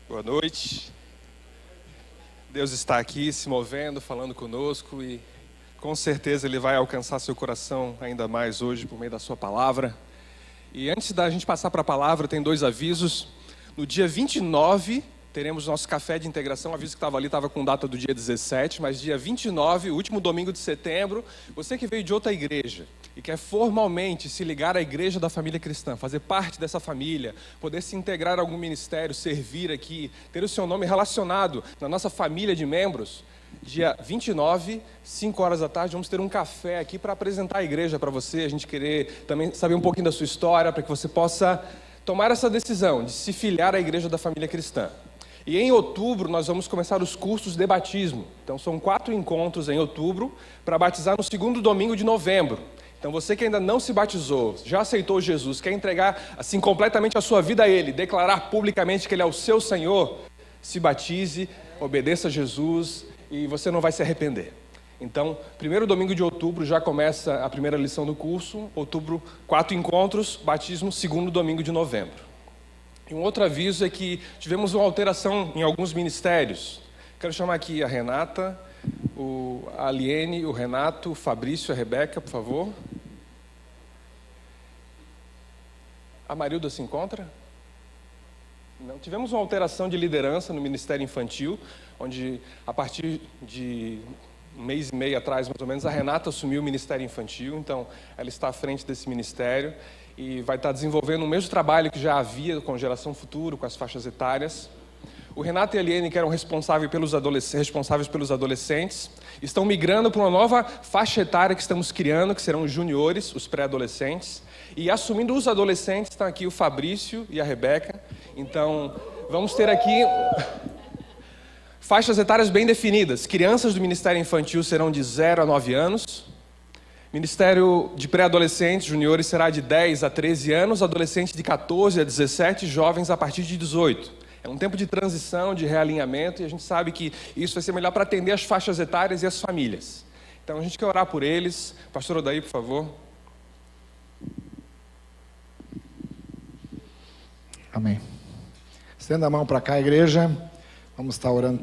Boa noite. Deus está aqui se movendo, falando conosco e com certeza Ele vai alcançar seu coração ainda mais hoje por meio da sua palavra. E antes da gente passar para a palavra, tem dois avisos. No dia 29, teremos nosso café de integração. O aviso que estava ali estava com data do dia 17, mas dia 29, o último domingo de setembro, você que veio de outra igreja e quer formalmente se ligar à igreja da família cristã, fazer parte dessa família, poder se integrar a algum ministério, servir aqui, ter o seu nome relacionado na nossa família de membros, dia 29, 5 horas da tarde, vamos ter um café aqui para apresentar a igreja para você, a gente querer também saber um pouquinho da sua história, para que você possa tomar essa decisão de se filiar à igreja da família cristã. E em outubro nós vamos começar os cursos de batismo. Então são 4 encontros em outubro para batizar no segundo domingo de novembro. Então você que ainda não se batizou, já aceitou Jesus, quer entregar assim completamente a sua vida a Ele, declarar publicamente que Ele é o seu Senhor, se batize, obedeça a Jesus e você não vai se arrepender. Então, primeiro domingo de outubro já começa a primeira lição do curso, outubro 4 encontros, batismo segundo domingo de novembro. E um outro aviso é que tivemos uma alteração em alguns ministérios. Quero chamar aqui a Renata, a Aliene, o Renato, o Fabrício, a Rebeca, por favor. A Marilda se encontra? Não. Tivemos uma alteração de liderança no Ministério Infantil, onde a partir de um mês e meio atrás, mais ou menos, a Renata assumiu o Ministério Infantil, então ela está à frente desse ministério e vai estar desenvolvendo o mesmo trabalho que já havia com Geração Futuro, com as faixas etárias. O Renato e a Eliane, que eram responsáveis pelos adolescentes, estão migrando para uma nova faixa etária que estamos criando, que serão os juniores, os pré-adolescentes. E assumindo os adolescentes, estão aqui o Fabrício e a Rebeca. Então, vamos ter aqui faixas etárias bem definidas. Crianças do Ministério Infantil serão de 0 a 9 anos. Ministério de pré-adolescentes, juniores, será de 10 a 13 anos. Adolescentes de 14 a 17, jovens a partir de 18. É um tempo de transição, de realinhamento, e a gente sabe que isso vai ser melhor para atender as faixas etárias e as famílias. Então a gente quer orar por eles. Pastor Odaí, por favor. Amém. Estenda a mão para cá, igreja. Vamos estar orando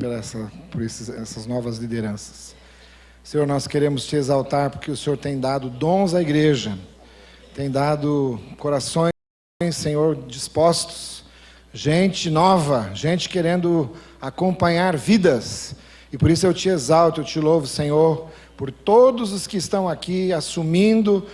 por essas novas lideranças. Senhor, nós queremos te exaltar porque o Senhor tem dado dons à igreja, tem dado corações, Senhor, dispostos, gente nova, gente querendo acompanhar vidas. E por isso eu te exalto, eu te louvo, Senhor, por todos os que estão aqui assumindo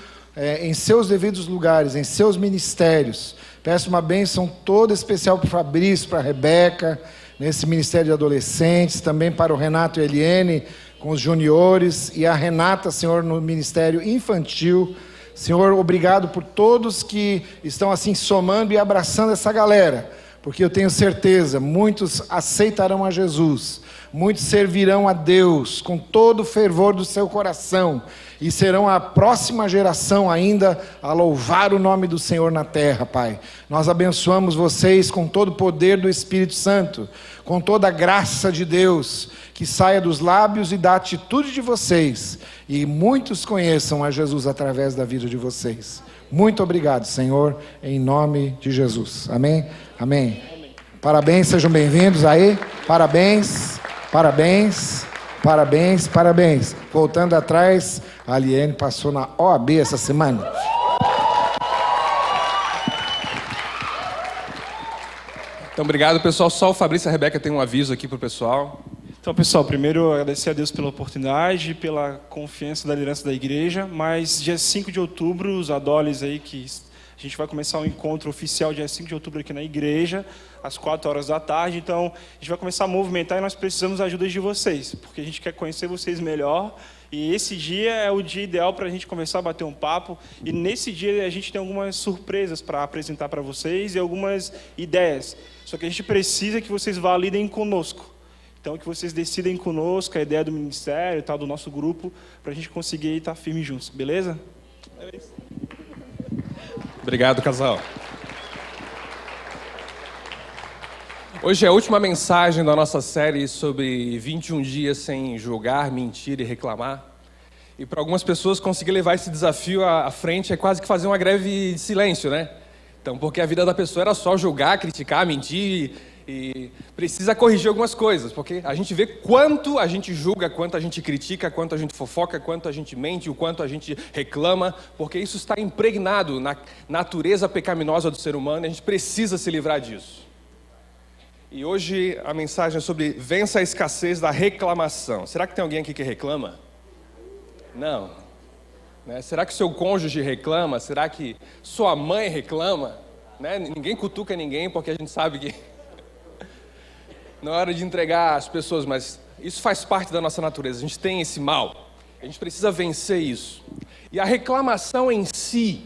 em seus devidos lugares, em seus ministérios. Peço uma bênção toda especial para o Fabrício, para a Rebeca, nesse ministério de adolescentes, também para o Renato e a Eliene, com os juniores, e a Renata, Senhor, no ministério infantil. Senhor, obrigado por todos que estão assim somando e abraçando essa galera, porque eu tenho certeza, muitos aceitarão a Jesus, muitos servirão a Deus com todo o fervor do seu coração, e serão a próxima geração ainda a louvar o nome do Senhor na terra, Pai. Nós abençoamos vocês com todo o poder do Espírito Santo, com toda a graça de Deus, que saia dos lábios e da atitude de vocês, e muitos conheçam a Jesus através da vida de vocês. Muito obrigado, Senhor, em nome de Jesus. Amém? Amém. Parabéns, sejam bem-vindos aí. Parabéns, parabéns, parabéns, parabéns. Voltando atrás, a Aliene passou na OAB essa semana. Então, obrigado, pessoal. Só o Fabrício e a Rebeca tem um aviso aqui para o pessoal. Então, pessoal, primeiro agradecer a Deus pela oportunidade, pela confiança da liderança da igreja, mas dia 5 de outubro, os adoles aí, que a gente vai começar um encontro oficial dia 5 de outubro aqui na igreja, às 4 horas da tarde, então a gente vai começar a movimentar e nós precisamos da ajuda de vocês, porque a gente quer conhecer vocês melhor, e esse dia é o dia ideal para a gente começar a bater um papo, e nesse dia a gente tem algumas surpresas para apresentar para vocês e algumas ideias, só que a gente precisa que vocês validem conosco. Então, que vocês decidem conosco a ideia do ministério e tal, do nosso grupo, para a gente conseguir estar firme juntos, beleza? É isso. Obrigado, casal. Hoje é a última mensagem da nossa série sobre 21 dias sem julgar, mentir e reclamar. E para algumas pessoas conseguir levar esse desafio à frente é quase que fazer uma greve de silêncio, né? Então, porque a vida da pessoa era só julgar, criticar, mentir E precisa corrigir algumas coisas, porque a gente vê quanto a gente julga, quanto a gente critica, quanto a gente fofoca, quanto a gente mente, o quanto a gente reclama, porque isso está impregnado na natureza pecaminosa do ser humano e a gente precisa se livrar disso. E hoje a mensagem é sobre vença a escassez da reclamação. Será que tem alguém aqui que reclama? Não. Né? Será que seu cônjuge reclama? Será que sua mãe reclama? Né? Ninguém cutuca ninguém, porque a gente sabe que não é hora de entregar as pessoas, mas isso faz parte da nossa natureza. A gente tem esse mal. A gente precisa vencer isso. E a reclamação em si,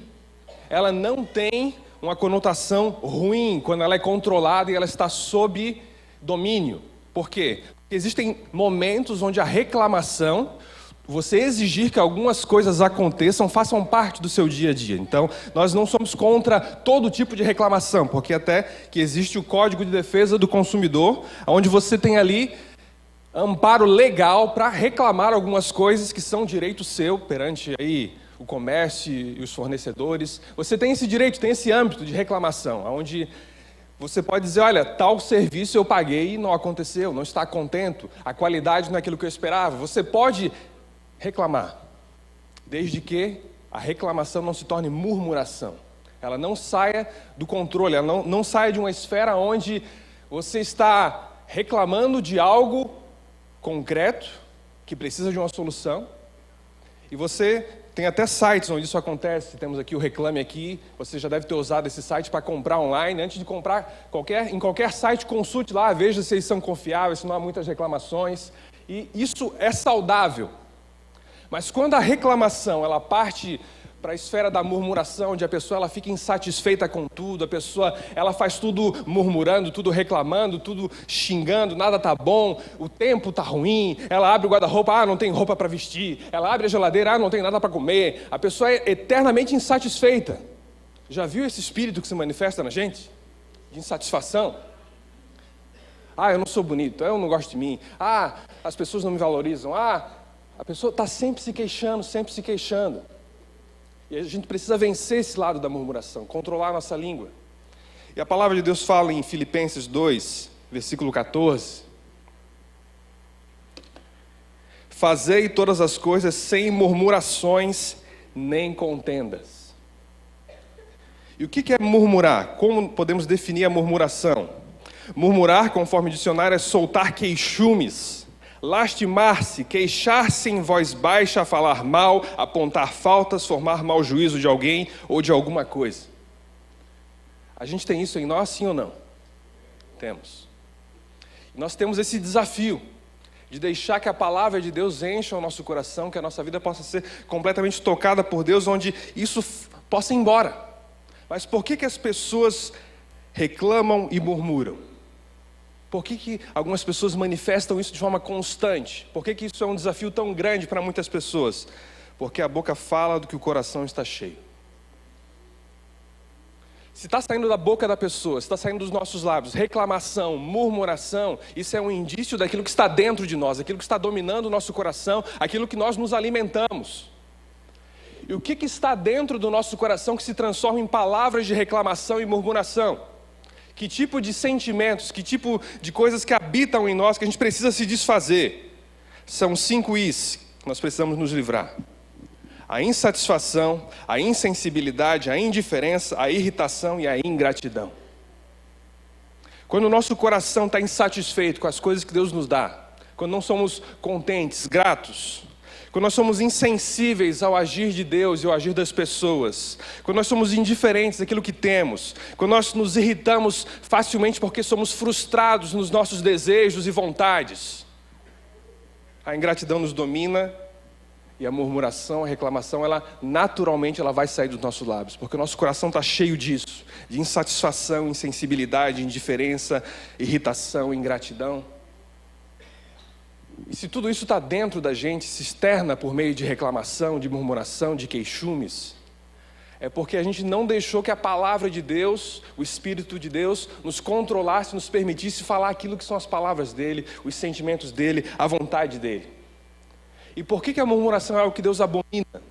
ela não tem uma conotação ruim quando ela é controlada e ela está sob domínio. Por quê? Porque existem momentos onde a reclamação, você exigir que algumas coisas aconteçam, façam parte do seu dia a dia. Então, nós não somos contra todo tipo de reclamação, porque até que existe o Código de Defesa do Consumidor, onde você tem ali amparo legal para reclamar algumas coisas que são direito seu perante aí o comércio e os fornecedores. Você tem esse direito, tem esse âmbito de reclamação, onde você pode dizer, olha, tal serviço eu paguei e não aconteceu, não está contento, a qualidade não é aquilo que eu esperava. Você pode reclamar, desde que a reclamação não se torne murmuração. Ela não saia do controle, ela não saia de uma esfera onde você está reclamando de algo concreto, que precisa de uma solução, e você tem até sites onde isso acontece. Temos aqui o Reclame Aqui, você já deve ter usado esse site para comprar online. Antes de comprar, em qualquer site, consulte lá, veja se eles são confiáveis, se não há muitas reclamações, e isso é saudável. Mas quando a reclamação ela parte para a esfera da murmuração, onde a pessoa ela fica insatisfeita com tudo, a pessoa ela faz tudo murmurando, tudo reclamando, tudo xingando, nada tá bom, o tempo tá ruim, ela abre o guarda-roupa, não tem roupa para vestir, ela abre a geladeira, não tem nada para comer, a pessoa é eternamente insatisfeita. Já viu esse espírito que se manifesta na gente? De insatisfação? Eu não sou bonito, eu não gosto de mim, as pessoas não me valorizam, a pessoa está sempre se queixando. E a gente precisa vencer esse lado da murmuração, controlar a nossa língua. E a palavra de Deus fala em Filipenses 2, versículo 14. Fazei todas as coisas sem murmurações nem contendas. E o que é murmurar? Como podemos definir a murmuração? Murmurar, conforme o dicionário, é soltar queixumes, lastimar-se, queixar-se em voz baixa, falar mal, apontar faltas, formar mau juízo de alguém ou de alguma coisa. A gente tem isso em nós, sim ou não? Temos. E nós temos esse desafio de deixar que a palavra de Deus encha o nosso coração, que a nossa vida possa ser completamente tocada por Deus, onde isso possa ir embora. Mas por que as pessoas reclamam e murmuram? Por que algumas pessoas manifestam isso de forma constante? Por que isso é um desafio tão grande para muitas pessoas? Porque a boca fala do que o coração está cheio. Se está saindo da boca da pessoa, se está saindo dos nossos lábios, reclamação, murmuração, isso é um indício daquilo que está dentro de nós, aquilo que está dominando o nosso coração, aquilo que nós nos alimentamos. E o que está dentro do nosso coração que se transforma em palavras de reclamação e murmuração? Que tipo de sentimentos, que tipo de coisas que habitam em nós que a gente precisa se desfazer? São 5 Is que nós precisamos nos livrar. A insatisfação, a insensibilidade, a indiferença, a irritação e a ingratidão. Quando o nosso coração está insatisfeito com as coisas que Deus nos dá, quando não somos contentes, gratos, quando nós somos insensíveis ao agir de Deus e ao agir das pessoas, quando nós somos indiferentes daquilo que temos, quando nós nos irritamos facilmente porque somos frustrados nos nossos desejos e vontades, a ingratidão nos domina e a murmuração, a reclamação, ela naturalmente vai sair dos nossos lábios, porque o nosso coração está cheio disso, de insatisfação, insensibilidade, indiferença, irritação, ingratidão. E se tudo isso está dentro da gente, se externa por meio de reclamação, de murmuração, de queixumes, é porque a gente não deixou que a palavra de Deus, o Espírito de Deus, nos controlasse, nos permitisse falar aquilo que são as palavras dele, os sentimentos dele, a vontade dele. E por que a murmuração é algo que Deus abomina?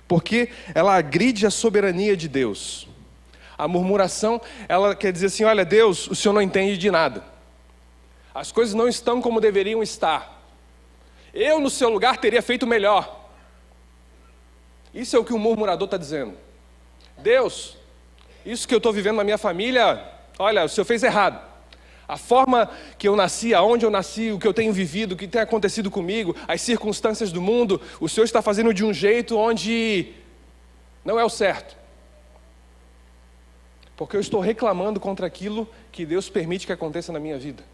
Porque ela agride a soberania de Deus. A murmuração, ela quer dizer assim, olha, Deus, o Senhor não entende de nada. As coisas não estão como deveriam estar. Eu, no seu lugar, teria feito melhor. Isso é o que o murmurador está dizendo. Deus, isso que eu estou vivendo na minha família, olha, o Senhor fez errado. A forma que eu nasci, aonde eu nasci, o que eu tenho vivido, o que tem acontecido comigo, as circunstâncias do mundo, o Senhor está fazendo de um jeito onde não é o certo. Porque eu estou reclamando contra aquilo que Deus permite que aconteça na minha vida.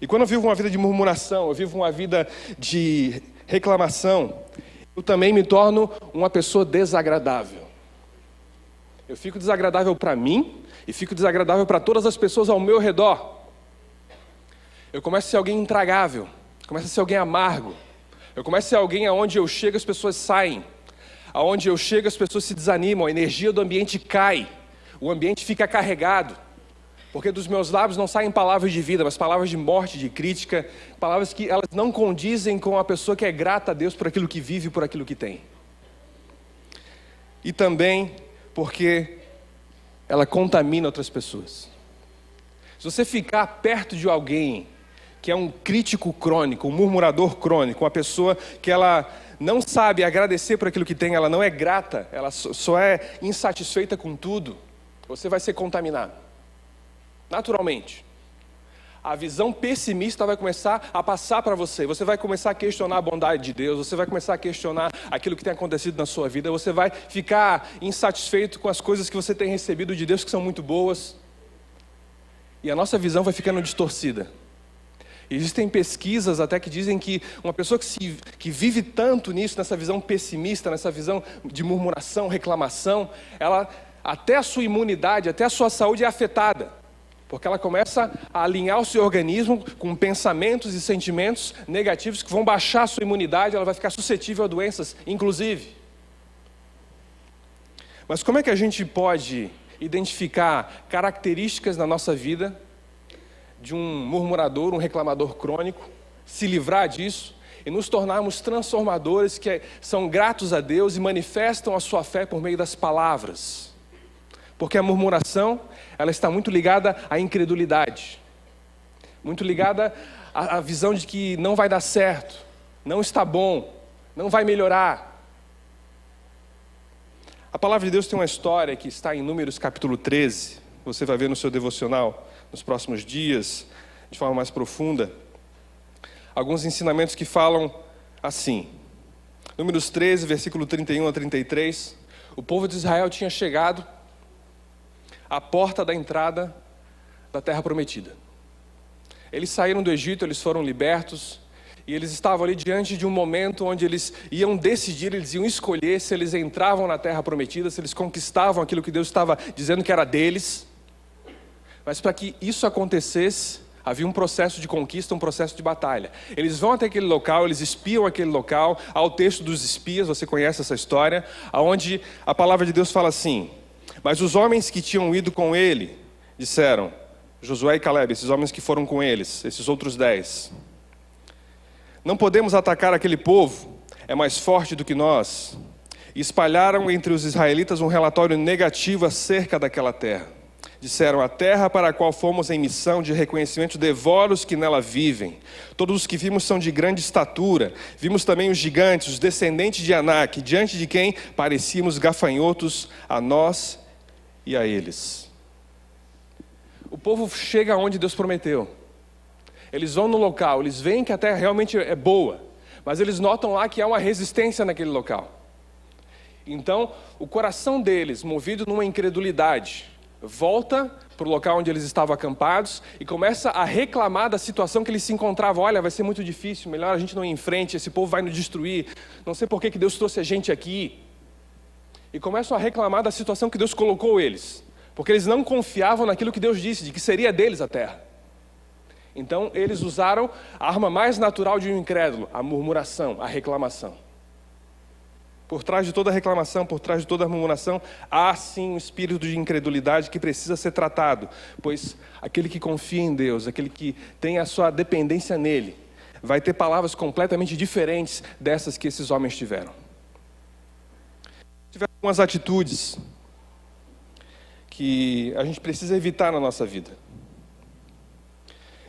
E quando eu vivo uma vida de murmuração, eu vivo uma vida de reclamação, eu também me torno uma pessoa desagradável. Eu fico desagradável para mim e fico desagradável para todas as pessoas ao meu redor. Eu começo a ser alguém intragável, começo a ser alguém amargo. Eu começo a ser alguém aonde eu chego as pessoas saem, aonde eu chego as pessoas se desanimam, a energia do ambiente cai, o ambiente fica carregado. Porque dos meus lábios não saem palavras de vida, mas palavras de morte, de crítica, palavras que elas não condizem com a pessoa que é grata a Deus por aquilo que vive e por aquilo que tem. E também porque ela contamina outras pessoas. Se você ficar perto de alguém que é um crítico crônico, um murmurador crônico, uma pessoa que ela não sabe agradecer por aquilo que tem, ela não é grata, ela só é insatisfeita com tudo, você vai ser contaminado. Naturalmente. A visão pessimista vai começar a passar para você. Você vai começar a questionar a bondade de Deus. Você vai começar a questionar aquilo que tem acontecido na sua vida. Você vai ficar insatisfeito com as coisas que você tem recebido de Deus, que são muito boas. E a nossa visão vai ficando distorcida. Existem pesquisas até que dizem que uma pessoa que vive tanto nisso, nessa visão pessimista, nessa visão de murmuração, reclamação, ela, até a sua imunidade, até a sua saúde é afetada. Porque ela começa a alinhar o seu organismo com pensamentos e sentimentos negativos que vão baixar a sua imunidade, ela vai ficar suscetível a doenças, inclusive. Mas como é que a gente pode identificar características na nossa vida de um murmurador, um reclamador crônico, se livrar disso e nos tornarmos transformadores que são gratos a Deus e manifestam a sua fé por meio das palavras? Porque a murmuração, ela está muito ligada à incredulidade, muito ligada à visão de que não vai dar certo, não está bom, não vai melhorar. A palavra de Deus tem uma história que está em Números capítulo 13, você vai ver no seu devocional nos próximos dias, de forma mais profunda, alguns ensinamentos que falam assim. Números 13, versículo 31 a 33, o povo de Israel tinha chegado à porta da entrada da terra prometida. Eles saíram do Egito, eles foram libertos, e eles estavam ali diante de um momento onde eles iam decidir, eles iam escolher se eles entravam na terra prometida, se eles conquistavam aquilo que Deus estava dizendo que era deles. Mas para que isso acontecesse, havia um processo de conquista, um processo de batalha. Eles vão até aquele local, eles espiam aquele local, há o texto dos espias, você conhece essa história, onde a palavra de Deus fala assim: mas os homens que tinham ido com ele disseram, Josué e Caleb, esses homens que foram com eles, esses outros 10, não podemos atacar aquele povo, é mais forte do que nós. E espalharam entre os israelitas um relatório negativo acerca daquela terra. Disseram, a terra para a qual fomos em missão de reconhecimento devora os que nela vivem. Todos os que vimos são de grande estatura. Vimos também os gigantes, os descendentes de Anak, diante de quem parecíamos gafanhotos a nós e a eles. O povo chega onde Deus prometeu. Eles vão no local, eles veem que a terra realmente é boa, mas eles notam lá que há uma resistência naquele local. Então, o coração deles, movido numa incredulidade, volta para o local onde eles estavam acampados e começa a reclamar da situação que eles se encontravam. Olha, vai ser muito difícil, melhor a gente não ir em frente, esse povo vai nos destruir, não sei por que Deus trouxe a gente aqui. E começam a reclamar da situação que Deus colocou eles, porque eles não confiavam naquilo que Deus disse, de que seria deles a terra. Então eles usaram a arma mais natural de um incrédulo, a murmuração, a reclamação. Por trás de toda reclamação, por trás de toda murmuração, há sim um espírito de incredulidade que precisa ser tratado, pois aquele que confia em Deus, aquele que tem a sua dependência nele, vai ter palavras completamente diferentes dessas que esses homens tiveram. Tiveram algumas atitudes que a gente precisa evitar na nossa vida.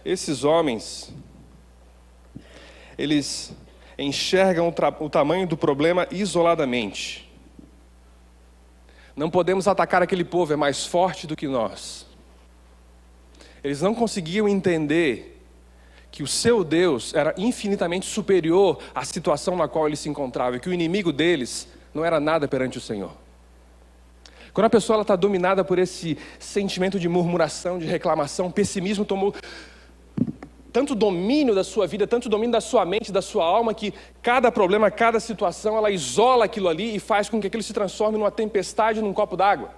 Esses homens, eles enxergam o tamanho do problema isoladamente. Não podemos atacar aquele povo, é mais forte do que nós. Eles não conseguiam entender que o seu Deus era infinitamente superior à situação na qual eles se encontravam, e que o inimigo deles não era nada perante o Senhor. Quando a pessoa está dominada por esse sentimento de murmuração, de reclamação, pessimismo tomou tanto domínio da sua vida, tanto domínio da sua mente, da sua alma, que cada problema, cada situação, ela isola aquilo ali e faz com que aquilo se transforme numa tempestade num copo d'água.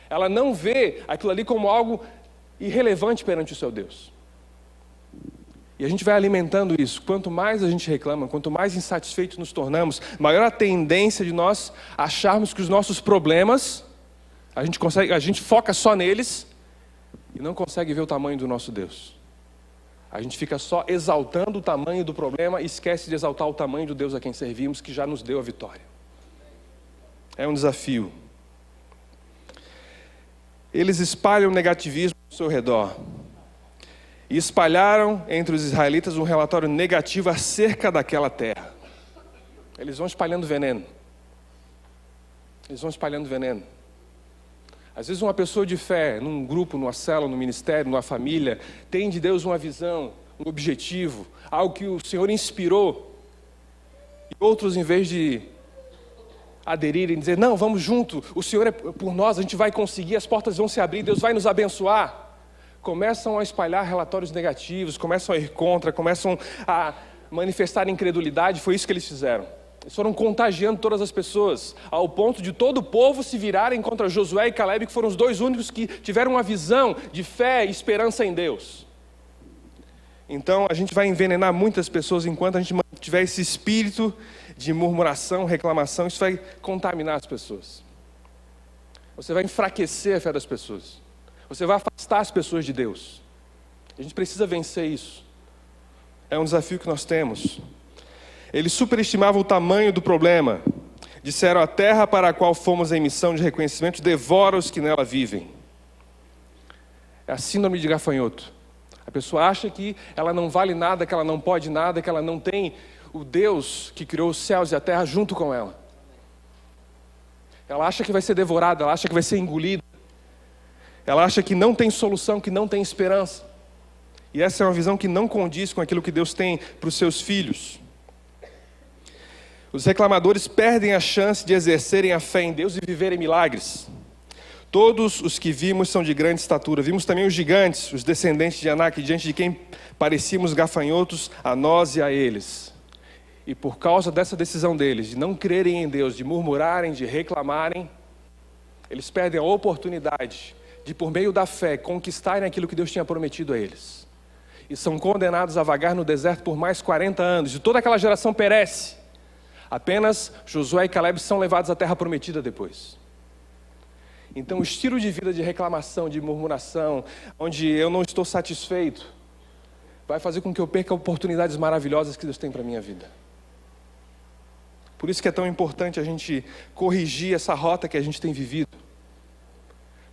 Ela não vê aquilo ali como algo irrelevante perante o seu Deus. E a gente vai alimentando isso. Quanto mais a gente reclama, quanto mais insatisfeitos nos tornamos, maior a tendência de nós acharmos que os nossos problemas, a gente foca só neles e não consegue ver o tamanho do nosso Deus. A gente fica só exaltando o tamanho do problema e esquece de exaltar o tamanho do Deus a quem servimos, que já nos deu a vitória. É um desafio. Eles espalham negativismo ao seu redor. E espalharam entre os israelitas um relatório negativo acerca daquela terra. Eles vão espalhando veneno. Eles vão espalhando veneno. Às vezes uma pessoa de fé, num grupo, numa célula, num ministério, numa família, tem de Deus uma visão, um objetivo, algo que o Senhor inspirou. E outros, em vez de aderirem e dizer, não, vamos junto, o Senhor é por nós, a gente vai conseguir, as portas vão se abrir, Deus vai nos abençoar. Começam a espalhar relatórios negativos, começam a ir contra, começam a manifestar incredulidade. Foi isso que eles fizeram. Eles foram contagiando todas as pessoas, ao ponto de todo o povo se virarem contra Josué e Calebe, que foram os dois únicos que tiveram uma visão de fé e esperança em Deus. Então a gente vai envenenar muitas pessoas enquanto a gente mantiver esse espírito de murmuração, reclamação. Isso vai contaminar as pessoas. Você vai enfraquecer a fé das pessoas. Você vai afastar as pessoas de Deus. A gente precisa vencer isso. É um desafio que nós temos. Eles superestimavam o tamanho do problema. Disseram, a terra para a qual fomos em missão de reconhecimento devora os que nela vivem. É a síndrome de gafanhoto. A pessoa acha que ela não vale nada, que ela não pode nada, que ela não tem o Deus que criou os céus e a terra junto com ela. Ela acha que vai ser devorada, ela acha que vai ser engolida. Ela acha que não tem solução, que não tem esperança. E essa é uma visão que não condiz com aquilo que Deus tem para os seus filhos. Os reclamadores perdem a chance de exercerem a fé em Deus e viverem milagres. Todos os que vimos são de grande estatura. Vimos também os gigantes, os descendentes de Anak, diante de quem parecíamos gafanhotos a nós e a eles. E por causa dessa decisão deles, de não crerem em Deus, de murmurarem, de reclamarem, eles perdem a oportunidade de, por meio da fé, conquistarem aquilo que Deus tinha prometido a eles. E são condenados a vagar no deserto por mais 40 anos. E toda aquela geração perece. Apenas Josué e Calebe são levados à terra prometida depois. Então o estilo de vida de reclamação, de murmuração, onde eu não estou satisfeito, vai fazer com que eu perca oportunidades maravilhosas que Deus tem para a minha vida. Por isso que é tão importante a gente corrigir essa rota que a gente tem vivido.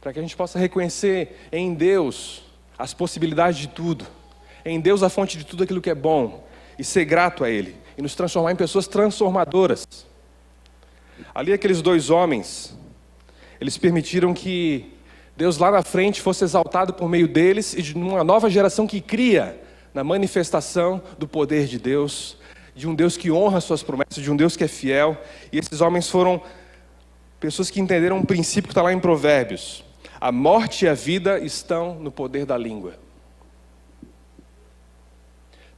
Para que a gente possa reconhecer em Deus as possibilidades de tudo. Em Deus a fonte de tudo aquilo que é bom. E ser grato a Ele. E nos transformar em pessoas transformadoras. Ali aqueles dois homens, eles permitiram que Deus lá na frente fosse exaltado por meio deles e de uma nova geração que cria na manifestação do poder de Deus, de um Deus que honra suas promessas, de um Deus que é fiel. E esses homens foram pessoas que entenderam um princípio que está lá em Provérbios. A morte e a vida estão no poder da língua.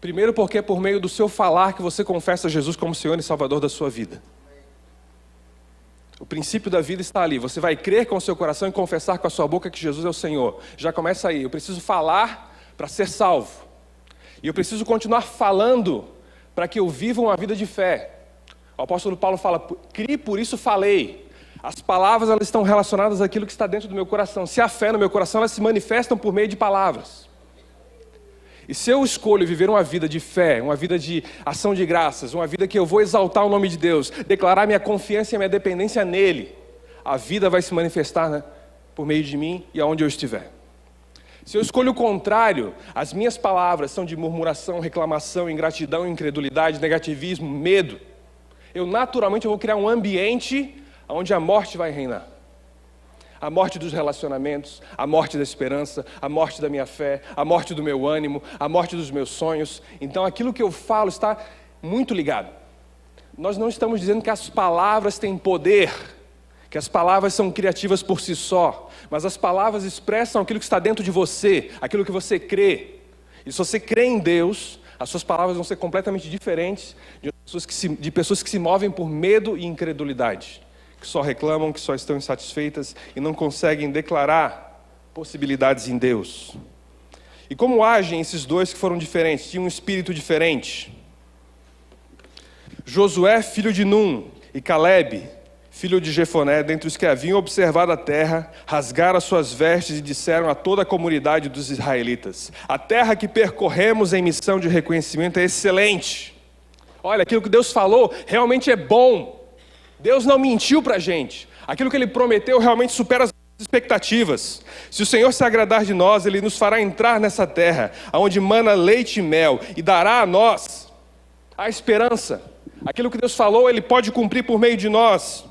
Primeiro porque é por meio do seu falar que você confessa Jesus como Senhor e Salvador da sua vida. O princípio da vida está ali. Você vai crer com o seu coração e confessar com a sua boca que Jesus é o Senhor. Já começa aí. Eu preciso falar para ser salvo. E eu preciso continuar falando para que eu viva uma vida de fé. O apóstolo Paulo fala, criei, por isso falei. As palavras, elas estão relacionadas àquilo que está dentro do meu coração. Se há fé no meu coração, elas se manifestam por meio de palavras. E se eu escolho viver uma vida de fé, uma vida de ação de graças, uma vida que eu vou exaltar o nome de Deus, declarar minha confiança e minha dependência nele, a vida vai se manifestar, né, por meio de mim e aonde eu estiver. Se eu escolho o contrário, as minhas palavras são de murmuração, reclamação, ingratidão, incredulidade, negativismo, medo, eu naturalmente vou criar um ambiente onde a morte vai reinar. A morte dos relacionamentos, a morte da esperança, a morte da minha fé, a morte do meu ânimo, a morte dos meus sonhos. Então aquilo que eu falo está muito ligado. Nós não estamos dizendo que as palavras têm poder, que as palavras são criativas por si só, mas as palavras expressam aquilo que está dentro de você, aquilo que você crê. E se você crê em Deus, as suas palavras vão ser completamente diferentes de pessoas que se movem por medo e incredulidade, que só reclamam, que só estão insatisfeitas e não conseguem declarar possibilidades em Deus. E como agem esses dois que foram diferentes, tinham um espírito diferente? Josué, filho de Num, e Calebe, filho de Jefoné, dentre os que haviam observado a terra, rasgaram as suas vestes e disseram a toda a comunidade dos israelitas: a terra que percorremos em missão de reconhecimento é excelente. Olha, aquilo que Deus falou realmente é bom. Deus não mentiu para a gente. Aquilo que Ele prometeu realmente supera as expectativas. Se o Senhor se agradar de nós, Ele nos fará entrar nessa terra, onde mana leite e mel, e dará a nós a esperança. Aquilo que Deus falou, Ele pode cumprir por meio de nós.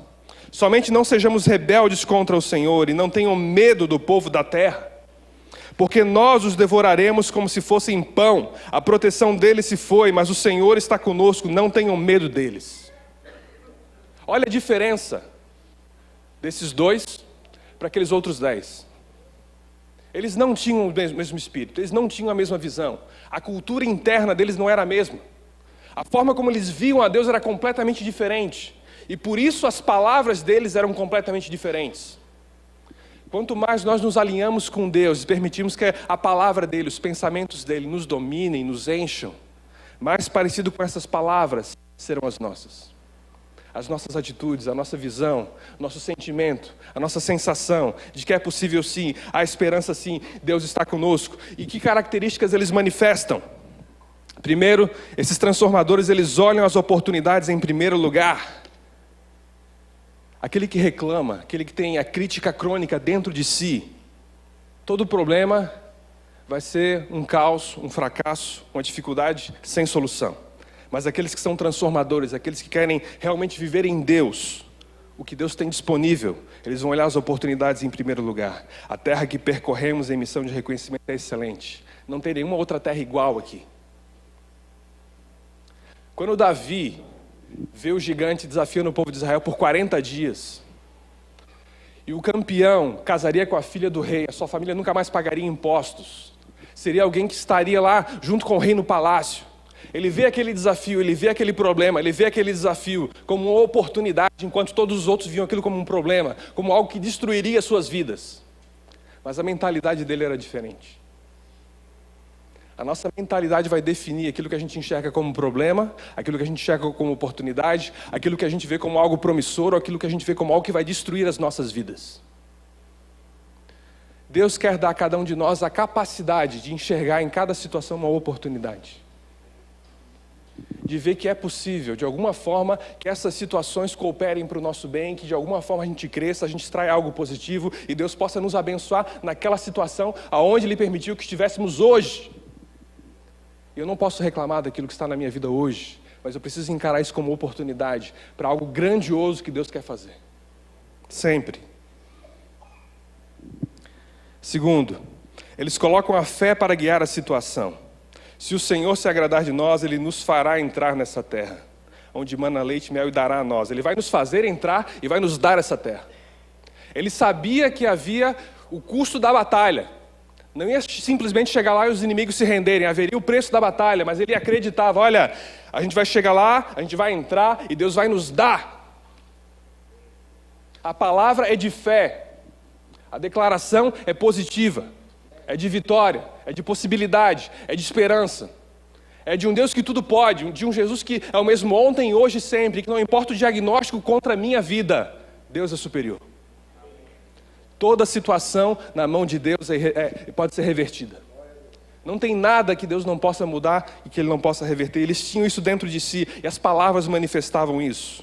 Somente não sejamos rebeldes contra o Senhor e não tenham medo do povo da terra, porque nós os devoraremos como se fossem pão. A proteção deles se foi, mas o Senhor está conosco, não tenham medo deles. Olha a diferença desses dois para aqueles outros 10. Eles não tinham o mesmo espírito, eles não tinham a mesma visão. A cultura interna deles não era a mesma. A forma como eles viam a Deus era completamente diferente. E por isso as palavras deles eram completamente diferentes. Quanto mais nós nos alinhamos com Deus e permitimos que a palavra dele, os pensamentos dele nos dominem, nos encham, mais parecido com essas palavras serão as nossas. As nossas atitudes, a nossa visão, nosso sentimento, a nossa sensação de que é possível sim, há esperança sim, Deus está conosco. E que características eles manifestam? Primeiro, esses transformadores, eles olham as oportunidades em primeiro lugar. Aquele que reclama, aquele que tem a crítica crônica dentro de si, todo problema vai ser um caos, um fracasso, uma dificuldade sem solução. Mas aqueles que são transformadores, aqueles que querem realmente viver em Deus, o que Deus tem disponível, eles vão olhar as oportunidades em primeiro lugar. A terra que percorremos em missão de reconhecimento é excelente. Não tem nenhuma outra terra igual aqui. Quando Davi vê o gigante desafiando o povo de Israel por 40 dias, e o campeão casaria com a filha do rei, a sua família nunca mais pagaria impostos, seria alguém que estaria lá junto com o rei no palácio. Ele vê aquele desafio, ele vê aquele problema, ele vê aquele desafio como uma oportunidade, enquanto todos os outros viam aquilo como um problema, como algo que destruiria suas vidas. Mas a mentalidade dele era diferente. A nossa mentalidade vai definir aquilo que a gente enxerga como problema, aquilo que a gente enxerga como oportunidade, aquilo que a gente vê como algo promissor, ou aquilo que a gente vê como algo que vai destruir as nossas vidas. Deus quer dar a cada um de nós a capacidade de enxergar em cada situação uma oportunidade. De ver que é possível, de alguma forma, que essas situações cooperem para o nosso bem, que de alguma forma a gente cresça, a gente extraia algo positivo e Deus possa nos abençoar naquela situação aonde Ele permitiu que estivéssemos hoje. Eu não posso reclamar daquilo que está na minha vida hoje, mas eu preciso encarar isso como oportunidade para algo grandioso que Deus quer fazer. Sempre. Segundo, eles colocam a fé para guiar a situação. Se o Senhor se agradar de nós, Ele nos fará entrar nessa terra, onde mana leite e mel, e dará a nós. Ele vai nos fazer entrar e vai nos dar essa terra. Ele sabia que havia o custo da batalha. Não ia simplesmente chegar lá e os inimigos se renderem, haveria o preço da batalha, mas ele acreditava, olha, a gente vai chegar lá, a gente vai entrar e Deus vai nos dar. A palavra é de fé, a declaração é positiva, é de vitória, é de possibilidade, é de esperança. É de um Deus que tudo pode, de um Jesus que é o mesmo ontem, hoje e sempre, que não importa o diagnóstico contra a minha vida, Deus é superior. Toda situação na mão de Deus pode ser revertida. Não tem nada que Deus não possa mudar e que Ele não possa reverter. Eles tinham isso dentro de si e as palavras manifestavam isso.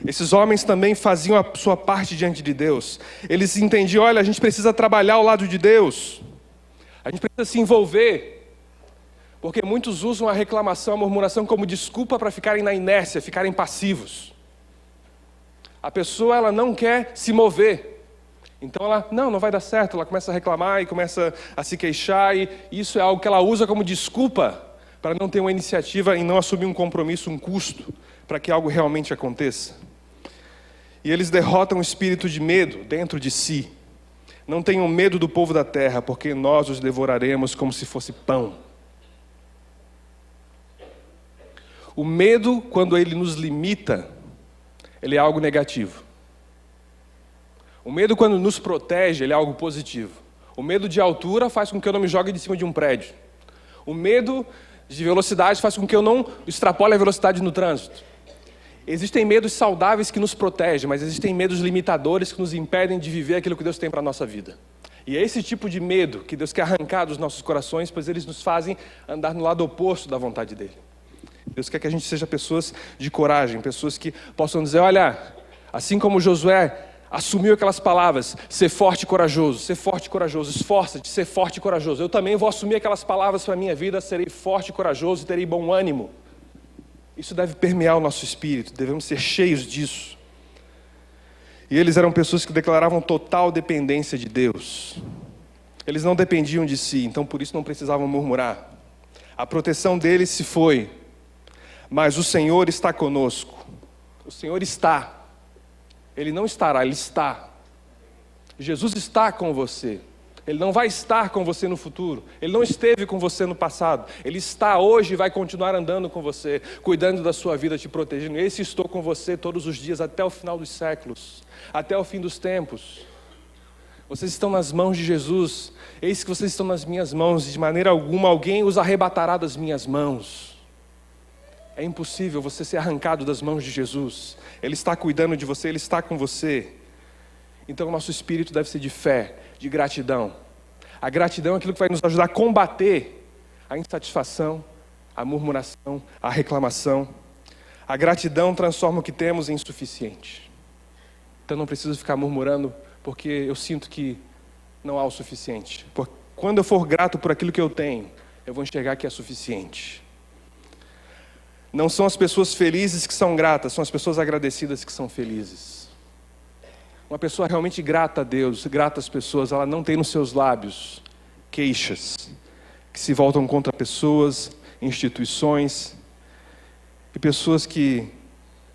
Esses homens também faziam a sua parte diante de Deus. Eles entendiam, olha, a gente precisa trabalhar ao lado de Deus. A gente precisa se envolver. Porque muitos usam a reclamação, a murmuração como desculpa para ficarem na inércia, ficarem passivos. A pessoa, ela não quer se mover. Então ela, não vai dar certo. Ela começa a reclamar e começa a se queixar. E isso é algo que ela usa como desculpa para não ter uma iniciativa e não assumir um compromisso, um custo, para que algo realmente aconteça. E eles derrotam o espírito de medo dentro de si. Não tenham medo do povo da terra, porque nós os devoraremos como se fosse pão. O medo, quando ele nos limita, ele é algo negativo. O medo, quando nos protege, ele é algo positivo. O medo de altura faz com que eu não me jogue de cima de um prédio. O medo de velocidade faz com que eu não extrapole a velocidade no trânsito. Existem medos saudáveis que nos protegem, mas existem medos limitadores que nos impedem de viver aquilo que Deus tem para a nossa vida. E é esse tipo de medo que Deus quer arrancar dos nossos corações, pois eles nos fazem andar no lado oposto da vontade dEle. Deus quer que a gente seja pessoas de coragem, pessoas que possam dizer, olha, assim como Josué assumiu aquelas palavras, ser forte e corajoso, esforça-te, ser forte e corajoso. Eu também vou assumir aquelas palavras para a minha vida, serei forte e corajoso e terei bom ânimo. Isso deve permear o nosso espírito, devemos ser cheios disso. E eles eram pessoas que declaravam total dependência de Deus. Eles não dependiam de si, então por isso não precisavam murmurar. A proteção deles se foi, mas o Senhor está conosco. O Senhor está. Ele não estará, Ele está. Jesus está com você. Ele não vai estar com você no futuro. Ele não esteve com você no passado. Ele está hoje e vai continuar andando com você, cuidando da sua vida, te protegendo. Esse estou com você todos os dias, até o final dos séculos, até o fim dos tempos. Vocês estão nas mãos de Jesus. Eis que vocês estão nas minhas mãos. De maneira alguma alguém os arrebatará das minhas mãos. É impossível você ser arrancado das mãos de Jesus. Ele está cuidando de você, Ele está com você. Então o nosso espírito deve ser de fé, de gratidão. A gratidão é aquilo que vai nos ajudar a combater a insatisfação, a murmuração, a reclamação. A gratidão transforma o que temos em suficiente. Então não preciso ficar murmurando porque eu sinto que não há o suficiente. Porque quando eu for grato por aquilo que eu tenho, eu vou enxergar que é suficiente. Não são as pessoas felizes que são gratas, são as pessoas agradecidas que são felizes. Uma pessoa realmente grata a Deus, grata às pessoas, ela não tem nos seus lábios queixas que se voltam contra pessoas, instituições, e pessoas que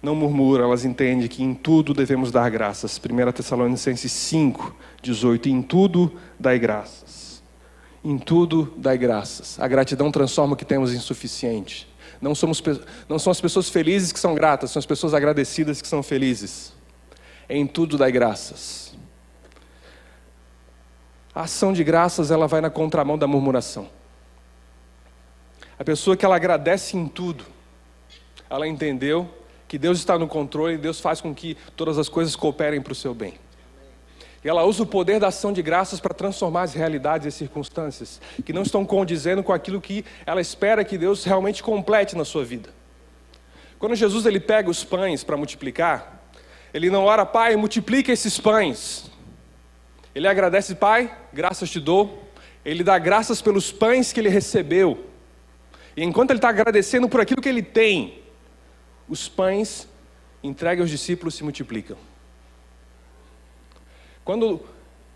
não murmuram, elas entendem que em tudo devemos dar graças. 1 Tessalonicenses 5:18, em tudo dai graças. Em tudo dai graças. A gratidão transforma o que temos em suficiente. Não são as pessoas felizes que são gratas, são as pessoas agradecidas que são felizes. Em tudo dai graças. A ação de graças, ela vai na contramão da murmuração. A pessoa que ela agradece em tudo, ela entendeu que Deus está no controle e Deus faz com que todas as coisas cooperem para o seu bem. E ela usa o poder da ação de graças para transformar as realidades e as circunstâncias que não estão condizendo com aquilo que ela espera que Deus realmente complete na sua vida. Quando Jesus ele pega os pães para multiplicar, ele não ora, Pai, multiplica esses pães. Ele agradece, Pai, graças te dou. Ele dá graças pelos pães que ele recebeu. E enquanto ele está agradecendo por aquilo que ele tem, os pães entregue aos discípulos se multiplicam. Quando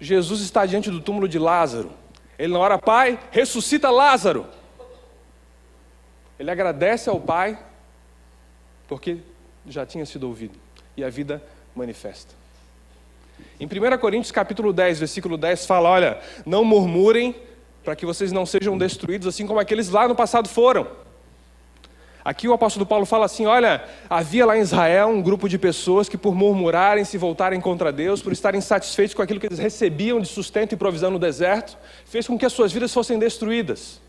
Jesus está diante do túmulo de Lázaro, ele não ora, Pai, ressuscita Lázaro. Ele agradece ao Pai, porque já tinha sido ouvido. E a vida manifesta. Em 1 Coríntios capítulo 10, versículo 10, fala, olha, não murmurem para que vocês não sejam destruídos, assim como aqueles lá no passado foram. Aqui o apóstolo Paulo fala assim, olha, havia lá em Israel um grupo de pessoas que por murmurarem, se voltarem contra Deus, por estarem insatisfeitos com aquilo que eles recebiam de sustento e provisão no deserto, fez com que as suas vidas fossem destruídas.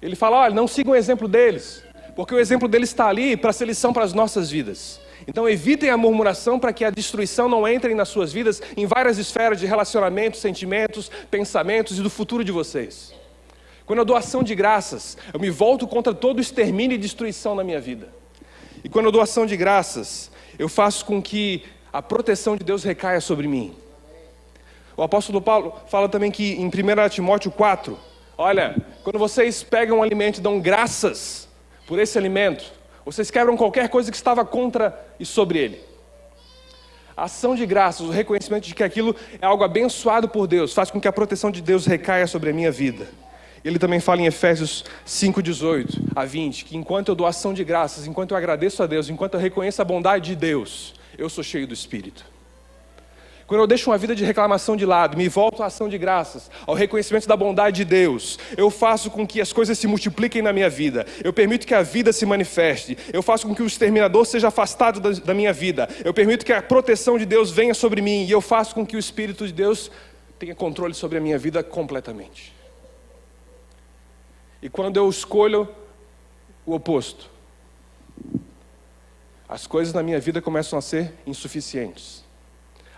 Ele fala, olha, não sigam o exemplo deles, porque o exemplo deles está ali para ser lição para as nossas vidas. Então evitem a murmuração para que a destruição não entre nas suas vidas em várias esferas de relacionamentos, sentimentos, pensamentos e do futuro de vocês. Quando eu dou ação de graças, eu me volto contra todo extermínio e destruição na minha vida. E quando eu dou ação de graças, eu faço com que a proteção de Deus recaia sobre mim. O apóstolo Paulo fala também que em 1 Timóteo 4, olha, quando vocês pegam um alimento e dão graças por esse alimento, vocês quebram qualquer coisa que estava contra e sobre ele. A ação de graças, o reconhecimento de que aquilo é algo abençoado por Deus, faz com que a proteção de Deus recaia sobre a minha vida. Ele também fala em Efésios 5:18-20, que enquanto eu dou ação de graças, enquanto eu agradeço a Deus, enquanto eu reconheço a bondade de Deus, eu sou cheio do Espírito. Quando eu deixo uma vida de reclamação de lado, me volto à ação de graças, ao reconhecimento da bondade de Deus, eu faço com que as coisas se multipliquem na minha vida, eu permito que a vida se manifeste, eu faço com que o exterminador seja afastado da minha vida, eu permito que a proteção de Deus venha sobre mim, e eu faço com que o Espírito de Deus tenha controle sobre a minha vida completamente. E quando eu escolho o oposto, as coisas na minha vida começam a ser insuficientes.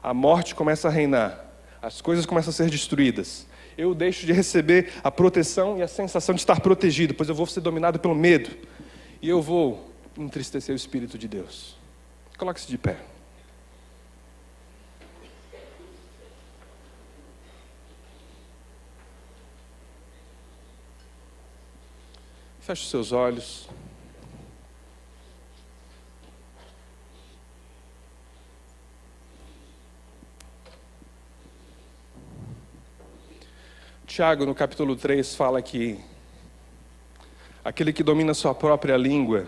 A morte começa a reinar, as coisas começam a ser destruídas. Eu deixo de receber a proteção e a sensação de estar protegido, pois eu vou ser dominado pelo medo. E eu vou entristecer o Espírito de Deus. Coloque-se de pé. Feche os seus olhos. Tiago, no capítulo 3, fala que aquele que domina sua própria língua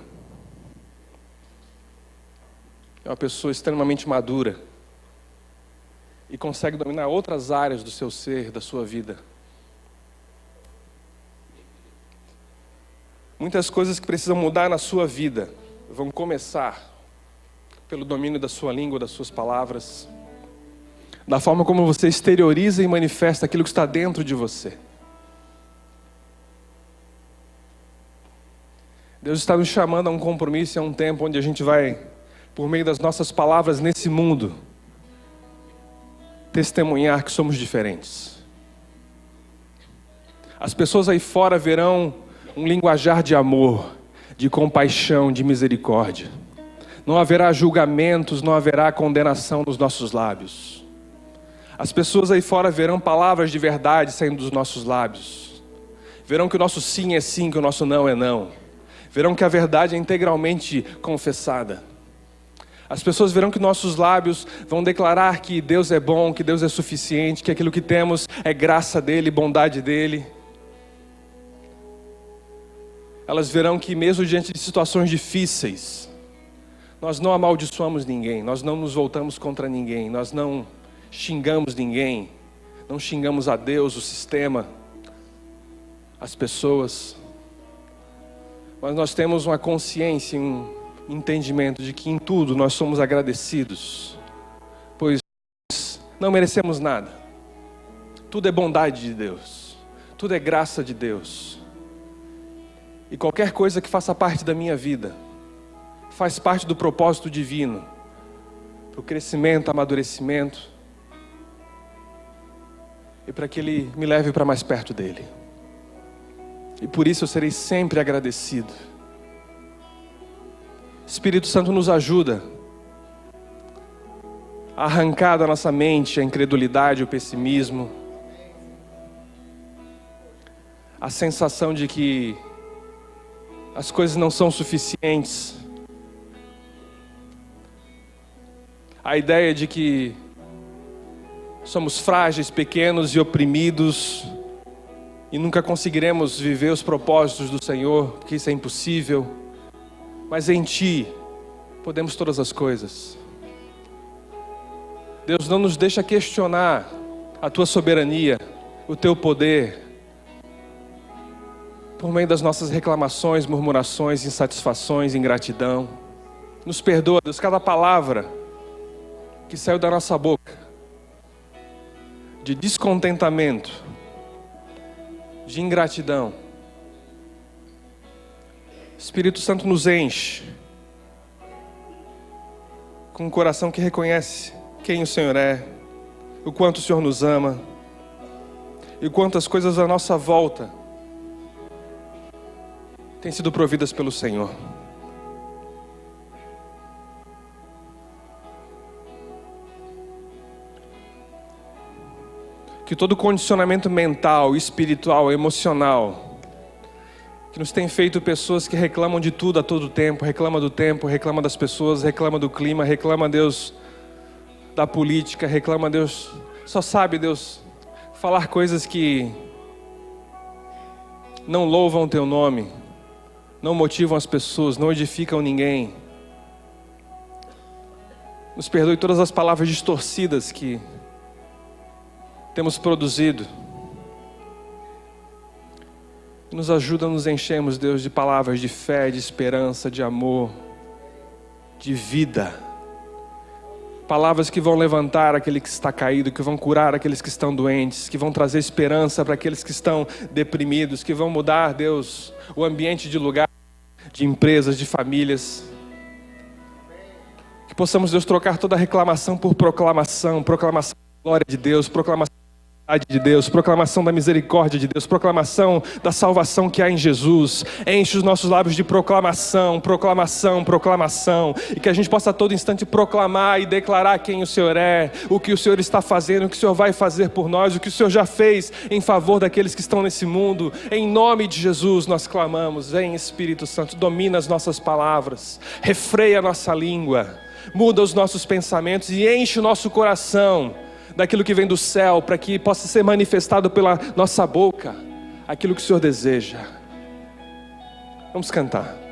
é uma pessoa extremamente madura e consegue dominar outras áreas do seu ser, da sua vida. Muitas coisas que precisam mudar na sua vida vão começar pelo domínio da sua língua, das suas palavras, da forma como você exterioriza e manifesta aquilo que está dentro de você. Deus está nos chamando a um compromisso, a um tempo onde a gente vai, por meio das nossas palavras nesse mundo, testemunhar que somos diferentes. As pessoas aí fora verão um linguajar de amor, de compaixão, de misericórdia. Não haverá julgamentos, não haverá condenação nos nossos lábios. As pessoas aí fora verão palavras de verdade saindo dos nossos lábios. Verão que o nosso sim é sim, que o nosso não é não. Verão que a verdade é integralmente confessada. As pessoas verão que nossos lábios vão declarar que Deus é bom, que Deus é suficiente, que aquilo que temos é graça dEle, bondade dEle. Elas verão que mesmo diante de situações difíceis, nós não amaldiçoamos ninguém, nós não nos voltamos contra ninguém, nós não xingamos ninguém, não xingamos a Deus, o sistema, as pessoas. Mas nós temos uma consciência, um entendimento de que em tudo nós somos agradecidos, pois não merecemos nada. Tudo é bondade de Deus, tudo é graça de Deus. E qualquer coisa que faça parte da minha vida, faz parte do propósito divino, para o crescimento, amadurecimento, e para que Ele me leve para mais perto dEle. E por isso eu serei sempre agradecido. Espírito Santo nos ajuda a arrancar da nossa mente a incredulidade, o pessimismo, a sensação de que as coisas não são suficientes, a ideia de que somos frágeis, pequenos e oprimidos e nunca conseguiremos viver os propósitos do Senhor, porque isso é impossível. Mas em Ti podemos todas as coisas. Deus, não nos deixa questionar a Tua soberania, o Teu poder, por meio das nossas reclamações, murmurações, insatisfações, ingratidão. Nos perdoa, Deus, cada palavra que saiu da nossa boca de descontentamento, de ingratidão. Espírito Santo nos enche com um coração que reconhece quem o Senhor é, o quanto o Senhor nos ama e o quanto as coisas à nossa volta têm sido providas pelo Senhor. que todo condicionamento mental, espiritual, emocional, que nos tem feito pessoas que reclamam de tudo a todo tempo, reclama das pessoas, reclama do clima, reclama, Deus, da política, reclama, Deus, só sabe, Deus, falar coisas que não louvam o Teu nome, não motivam as pessoas, não edificam ninguém. Nos perdoe todas as palavras distorcidas que temos produzido. Nos ajuda a nos enchermos, Deus, de palavras de fé, de esperança, de amor, de vida. Palavras que vão levantar aquele que está caído, que vão curar aqueles que estão doentes, que vão trazer esperança para aqueles que estão deprimidos, que vão mudar, Deus, o ambiente de lugar, de empresas, de famílias. Que possamos, Deus, trocar toda reclamação por proclamação, proclamação da glória de Deus, proclamação de Deus, proclamação da misericórdia de Deus, proclamação da salvação que há em Jesus. Enche os nossos lábios de proclamação, proclamação, proclamação, e que a gente possa a todo instante proclamar e declarar quem o Senhor é, o que o Senhor está fazendo, o que o Senhor vai fazer por nós, o que o Senhor já fez em favor daqueles que estão nesse mundo. Em nome de Jesus nós clamamos. Vem, Espírito Santo, domina as nossas palavras, refreia a nossa língua, muda os nossos pensamentos e enche o nosso coração daquilo que vem do céu, para que possa ser manifestado pela nossa boca aquilo que o Senhor deseja. Vamos cantar.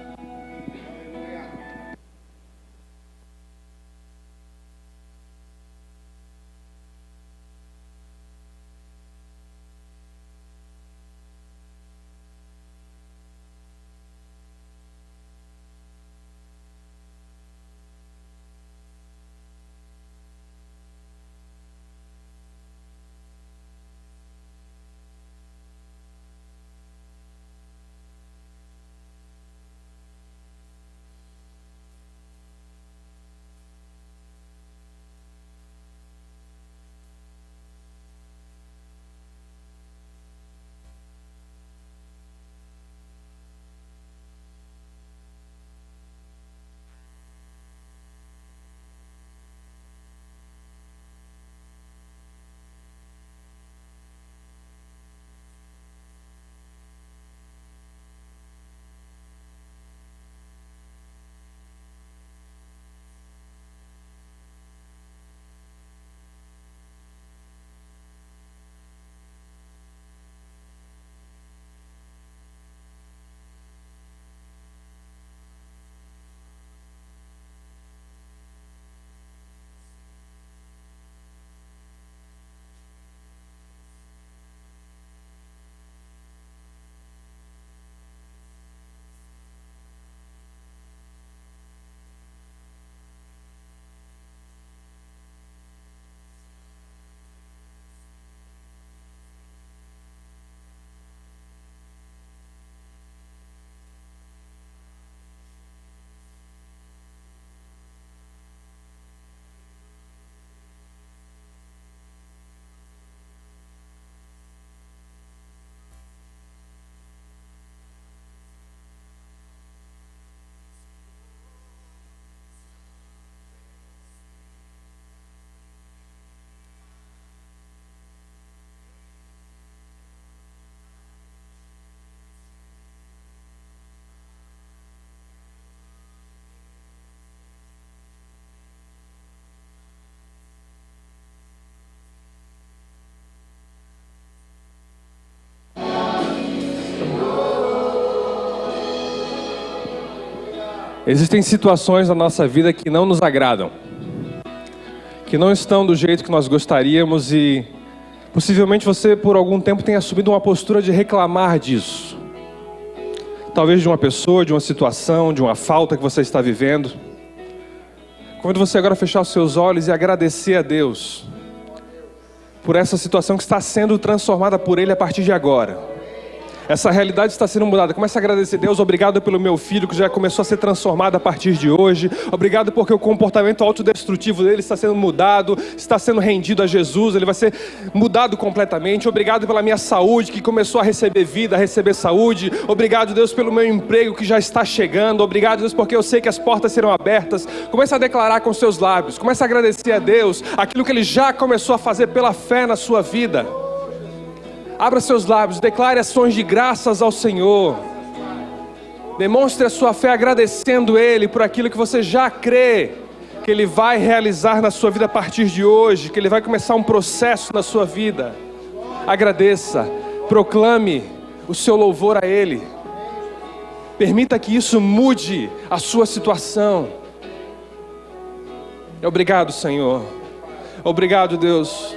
Existem situações na nossa vida que não nos agradam, que não estão do jeito que nós gostaríamos, e possivelmente você por algum tempo tenha assumido uma postura de reclamar disso. Talvez de uma pessoa, de uma situação, de uma falta que você está vivendo. Convido você agora a fechar os seus olhos e agradecer a Deus por essa situação que está sendo transformada por Ele a partir de agora. Essa realidade está sendo mudada. Comece a agradecer a Deus. Obrigado pelo meu filho que já começou a ser transformado a partir de hoje. Obrigado porque o comportamento autodestrutivo dele está sendo mudado, está sendo rendido a Jesus. Ele vai ser mudado completamente. Obrigado pela minha saúde que começou a receber vida, a receber saúde. Obrigado, Deus, pelo meu emprego que já está chegando. Obrigado, Deus, porque eu sei que as portas serão abertas. Comece a declarar com seus lábios. Comece a agradecer a Deus aquilo que Ele já começou a fazer pela fé na sua vida. Abra seus lábios, declare ações de graças ao Senhor. Demonstre a sua fé agradecendo Ele por aquilo que você já crê que Ele vai realizar na sua vida a partir de hoje, que Ele vai começar um processo na sua vida. Agradeça, proclame o seu louvor a Ele. Permita que isso mude a sua situação. Obrigado, Senhor. Obrigado, Deus.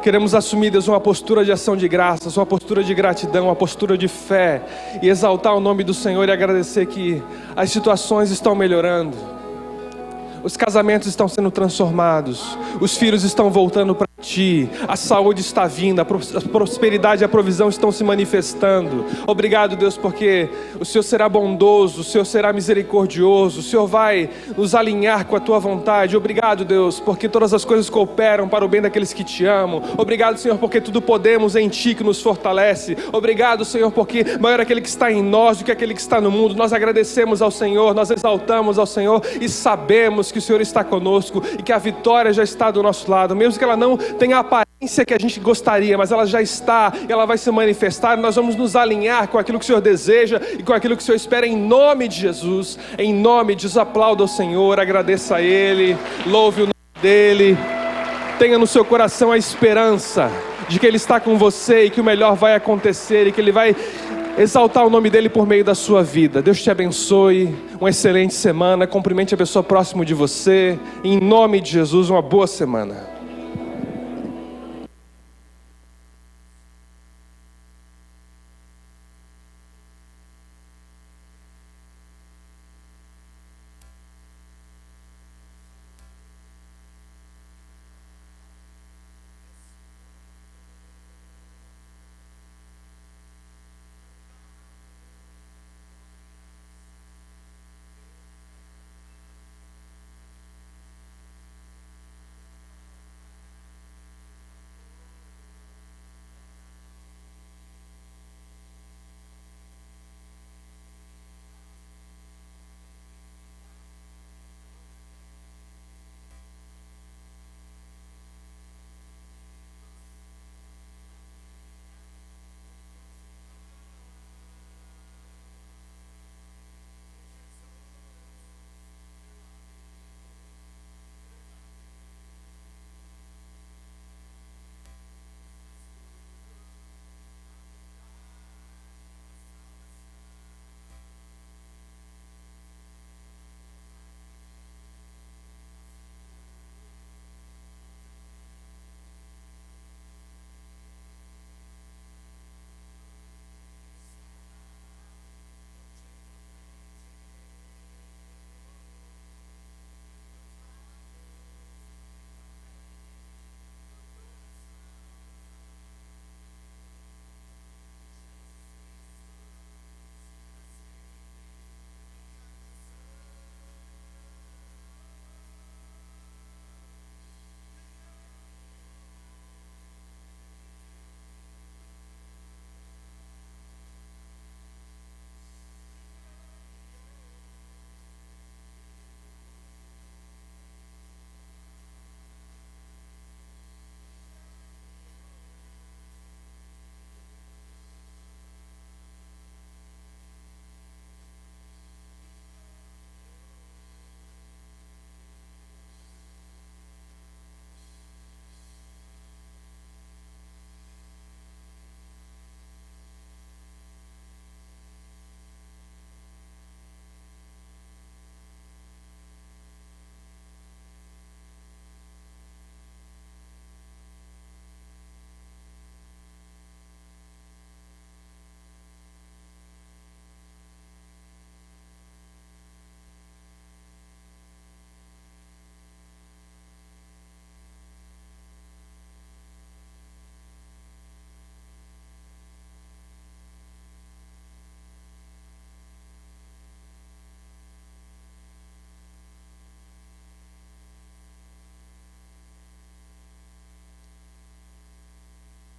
Queremos assumir, Deus, uma postura de ação de graças, uma postura de gratidão, uma postura de fé, e exaltar o nome do Senhor e agradecer que as situações estão melhorando. Os casamentos estão sendo transformados, os filhos estão voltando para Ti, a saúde está vindo, a prosperidade e a provisão estão se manifestando. Obrigado, Deus, porque o Senhor será bondoso, o Senhor será misericordioso, o Senhor vai nos alinhar com a Tua vontade. Obrigado, Deus, porque todas as coisas cooperam para o bem daqueles que Te amam. Obrigado, Senhor, porque tudo podemos em Ti que nos fortalece. Obrigado, Senhor, porque maior é aquele que está em nós do que aquele que está no mundo. Nós agradecemos ao Senhor, nós exaltamos ao Senhor e sabemos que o Senhor está conosco e que a vitória já está do nosso lado, mesmo que ela não tenha a aparência que a gente gostaria, mas ela já está e ela vai se manifestar. Nós vamos nos alinhar com aquilo que o Senhor deseja e com aquilo que o Senhor espera, em nome de Jesus. Em nome de Jesus, aplauda o Senhor, agradeça a Ele, louve o nome dEle. Tenha no seu coração a esperança de que Ele está com você e que o melhor vai acontecer e que Ele vai exaltar o nome dEle por meio da sua vida. Deus te abençoe, uma excelente semana, cumprimente a pessoa próxima de você, em nome de Jesus, uma boa semana.